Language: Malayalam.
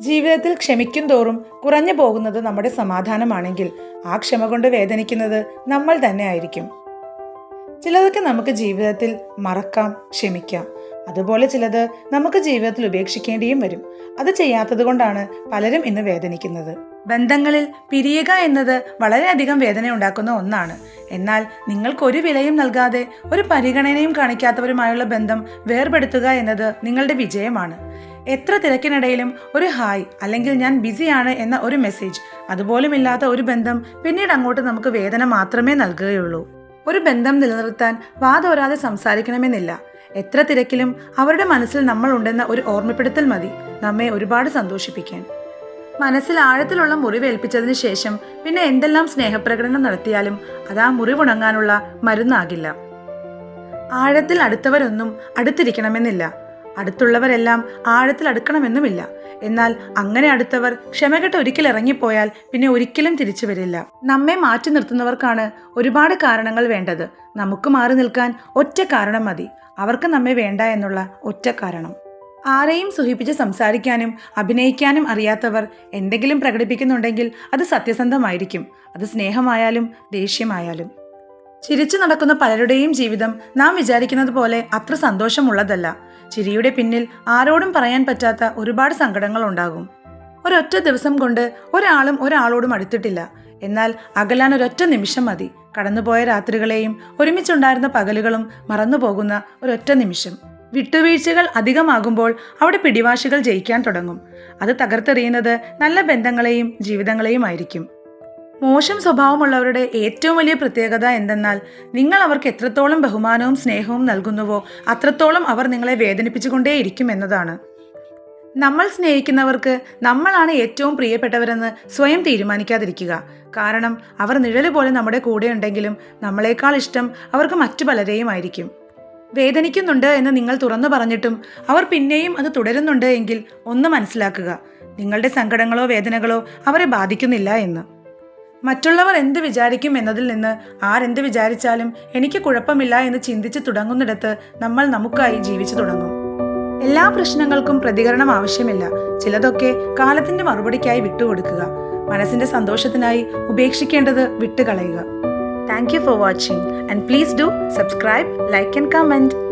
ജീവിതത്തിൽ ക്ഷമിക്കും തോറും കുറഞ്ഞു പോകുന്നത് നമ്മുടെ സമാധാനമാണെങ്കിൽ ആ ക്ഷമ കൊണ്ട് വേദനിക്കുന്നത് നമ്മൾ തന്നെ ആയിരിക്കും. ചിലതൊക്കെ നമുക്ക് ജീവിതത്തിൽ മറക്കാം, ക്ഷമിക്കാം. അതുപോലെ ചിലത് നമുക്ക് ജീവിതത്തിൽ ഉപേക്ഷിക്കേണ്ടിയും വരും. അത് ചെയ്യാത്തത് കൊണ്ടാണ് പലരും ഇന്ന് വേദനിക്കുന്നത്. ബന്ധങ്ങളിൽ പിരിയുക എന്നത് വളരെയധികം വേദന ഉണ്ടാക്കുന്ന ഒന്നാണ്. എന്നാൽ നിങ്ങൾക്കൊരു വിലയും നൽകാതെ ഒരു പരിഗണനയും കാണിക്കാത്തവരുമായുള്ള ബന്ധം വേർപെടുത്തുക എന്നത് നിങ്ങളുടെ വിജയമാണ്. എത്ര തിരക്കിനിടയിലും ഒരു ഹായ് അല്ലെങ്കിൽ ഞാൻ ബിസിയാണ് എന്ന ഒരു മെസ്സേജ് അതുപോലുമില്ലാത്ത ഒരു ബന്ധം പിന്നീട് അങ്ങോട്ട് നമുക്ക് വേദന മാത്രമേ നൽകുകയുള്ളൂ. ഒരു ബന്ധം നിലനിർത്താൻ വാതോരാതെ സംസാരിക്കണമെന്നില്ല. എത്ര തിരക്കിലും അവരുടെ മനസ്സിൽ നമ്മൾ ഉണ്ടെന്ന ഒരു ഓർമ്മപ്പെടുത്തൽ മതി നമ്മെ ഒരുപാട് സന്തോഷിപ്പിക്കാൻ. മനസ്സിൽ ആഴത്തിലുള്ള മുറിവേൽപ്പിച്ചതിന് ശേഷം പിന്നെ എന്തെല്ലാം സ്നേഹപ്രകടനം നടത്തിയാലും അത് ആ മുറിവുണങ്ങാനുള്ള മരുന്നാകില്ല. ആഴത്തിൽ അടുത്തവരൊന്നും അടുത്തിരിക്കണമെന്നില്ല. അടുത്തുള്ളവരെല്ലാം ആഴത്തിൽ അടുക്കണമെന്നുമില്ല. എന്നാൽ അങ്ങനെ അടുത്തവർ ക്ഷമകെട്ട് ഒരിക്കൽ ഇറങ്ങിപ്പോയാൽ പിന്നെ ഒരിക്കലും തിരിച്ചു വരില്ല. നമ്മെ മാറ്റി നിർത്തുന്നവർക്കാണ് ഒരുപാട് കാരണങ്ങൾ വേണ്ടത്. നമുക്ക് മാറി നിൽക്കാൻ ഒറ്റ കാരണം മതി. അവർക്ക് നമ്മെ വേണ്ട എന്നുള്ള ഒറ്റ കാരണം. ആരെയും സുഖിപ്പിച്ച് സംസാരിക്കാനും അഭിനയിക്കാനും അറിയാത്തവർ എന്തെങ്കിലും പ്രകടിപ്പിക്കുന്നുണ്ടെങ്കിൽ അത് സത്യസന്ധമായിരിക്കും. അത് സ്നേഹമായാലും ദേഷ്യമായാലും. ചിരിച്ചു നടക്കുന്ന പലരുടെയും ജീവിതം നാം വിചാരിക്കുന്നത് പോലെ അത്ര സന്തോഷമുള്ളതല്ല. ചിരിയുടെ പിന്നിൽ ആരോടും പറയാൻ പറ്റാത്ത ഒരുപാട് സങ്കടങ്ങൾ ഉണ്ടാകും. ഒരൊറ്റ ദിവസം കൊണ്ട് ഒരാളും ഒരാളോടും അടുത്തിട്ടില്ല. എന്നാൽ അകലാൻ ഒരൊറ്റ നിമിഷം മതി. കടന്നുപോയ രാത്രികളെയും ഒരുമിച്ചുണ്ടായിരുന്ന പകലുകളും മറന്നുപോകുന്ന ഒരൊറ്റ നിമിഷം. വിട്ടുവീഴ്ചകൾ അധികമാകുമ്പോൾ അവിടെ പിടിവാശികൾ ജയിക്കാൻ തുടങ്ങും. അത് തകർത്തെറിയുന്നത് നല്ല ബന്ധങ്ങളെയും ജീവിതങ്ങളെയും ആയിരിക്കും. മോശം സ്വഭാവമുള്ളവരുടെ ഏറ്റവും വലിയ പ്രത്യേകത എന്തെന്നാൽ നിങ്ങൾ അവർക്ക് എത്രത്തോളം ബഹുമാനവും സ്നേഹവും നൽകുന്നുവോ അത്രത്തോളം അവർ നിങ്ങളെ വേദനിപ്പിച്ചുകൊണ്ടേയിരിക്കും എന്നതാണ്. നമ്മൾ സ്നേഹിക്കുന്നവർക്ക് നമ്മളാണ് ഏറ്റവും പ്രിയപ്പെട്ടവരെന്ന് സ്വയം തീരുമാനിക്കാതിരിക്കുക. കാരണം അവർ നിഴല് പോലെ നമ്മുടെ കൂടെ ഉണ്ടെങ്കിലും നമ്മളെക്കാൾ ഇഷ്ടം അവർക്ക് മറ്റു പലരെയും ആയിരിക്കും. വേദനിക്കുന്നുണ്ട് എന്ന് നിങ്ങൾ തുറന്നു പറഞ്ഞിട്ടും അവർ പിന്നെയും അത് തുടരുന്നുണ്ട് എങ്കിൽ ഒന്ന് മനസ്സിലാക്കുക, നിങ്ങളുടെ സങ്കടങ്ങളോ വേദനകളോ അവരെ ബാധിക്കുന്നില്ല എന്ന്. മറ്റുള്ളവർ എന്ത് വിചാരിക്കും എന്നതിൽ നിന്ന് ആരെന്ത് വിചാരിച്ചാലും എനിക്ക് കുഴപ്പമില്ല എന്ന് ചിന്തിച്ച് തുടങ്ങുന്നിടത്ത് നമ്മൾ നമുക്കായി ജീവിച്ചു തുടങ്ങും. എല്ലാ പ്രശ്നങ്ങൾക്കും പ്രതികരണം ആവശ്യമില്ല. ചിലതൊക്കെ കാലത്തിന്റെ മറുപടിക്കായി വിട്ടുകൊടുക്കുക. മനസ്സിന്റെ സന്തോഷത്തിനായി ഉപേക്ഷിക്കേണ്ടത് വിട്ടുകളയുക. Thank you for watching and please do subscribe, like and comment.